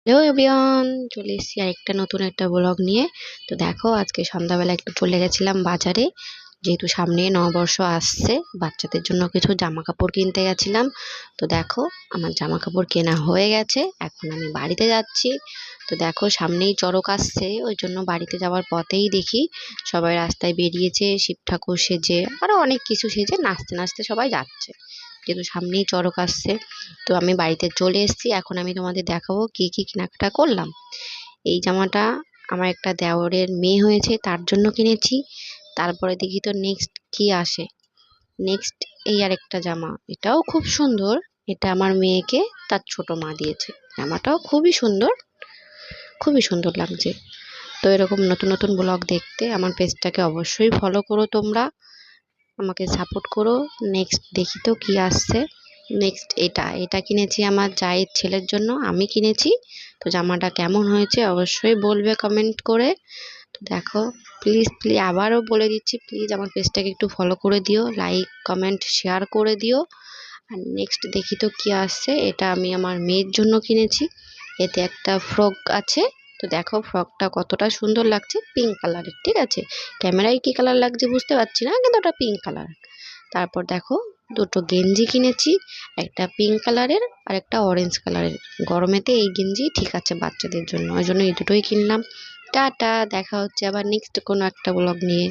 Hello everyone, চলে এসেছি আরেকটা নতুন একটা ব্লগ নিয়ে। তো দেখো, আজকে সন্ধ্যাবেলা একটু চলে গেছিলাম বাজারে, যেহেতু সামনে নববর্ষ আসছে, বাচ্চাদের জন্য কিছু জামা কাপড় কিনতে গেছিলাম। তো দেখো, আমার জামা কাপড় কেনা হয়ে গেছে, এখন আমি বাড়িতে যাচ্ছি। তো দেখো, সামনেই চড়ক আসছে, ওই জন্য বাড়িতে যাওয়ার পথেই দেখি সবাই রাস্তায় বেরিয়েছে, শিব ঠাকুর সেজে আরো অনেক কিছু সেজে নাচতে নাচতে সবাই যাচ্ছে, যেহেতু সামনেই চড়ক আসছে। তো আমি বাড়িতে চলে এসেছি, এখন আমি তোমাদের দেখাবো কি কি কেনাকাটা করলাম। এই জামাটা আমার একটা দেওরের মেয়ে হয়েছে, তার জন্য কিনেছি। তারপরে দেখি তো নেক্সট কি আসে। নেক্সট এই আরেকটা জামা, এটাও খুব সুন্দর। এটা আমার মেয়েকে তার ছোট মা দিয়েছে। জামাটাও খুবই সুন্দর, খুবই সুন্দর লাগছে। তো এরকম নতুন নতুন ব্লগ দেখতে আমার পেজটাকে অবশ্যই ফলো করো তোমরা, আমাকে সাপোর্ট করো। নেক্সট দেখি তো কি আসছে। নেক্সট এটা এটা কিনেছি আমার জায়ের ছেলের জন্য, আমি কিনেছি। তো জামাটা কেমন হয়েছে অবশ্যই বলবে কমেন্ট করে। তো দেখো, প্লিজ প্লিজ আবারও বলে দিচ্ছি, প্লিজ আমার পেজটাকে একটু ফলো করে দিও, লাইক কমেন্ট শেয়ার করে দিও। আর নেক্সট দেখি তো কি আসছে। এটা আমি আমার মেয়ের জন্য কিনেছি, এতে একটা ফ্রক আছে। তো দেখো ফ্রকটা কতটা সুন্দর লাগছে, পিঙ্ক কালারের, ঠিক আছে। ক্যামেরায় কি কালার লাগছে বুঝতে পারছি না, কিন্তু ওটা পিঙ্ক কালার। তারপর দেখো, দুটো গেঞ্জি কিনেছি, একটা পিঙ্ক কালারের আর একটা অরেঞ্জ কালারের। গরমেতে এই গেঞ্জি ঠিক আছে বাচ্চাদের জন্য, ওই জন্য এই দুটোই কিনলাম। টাটা, দেখা হচ্ছে আবার নেক্সট কোনো একটা ব্লগ নিয়ে।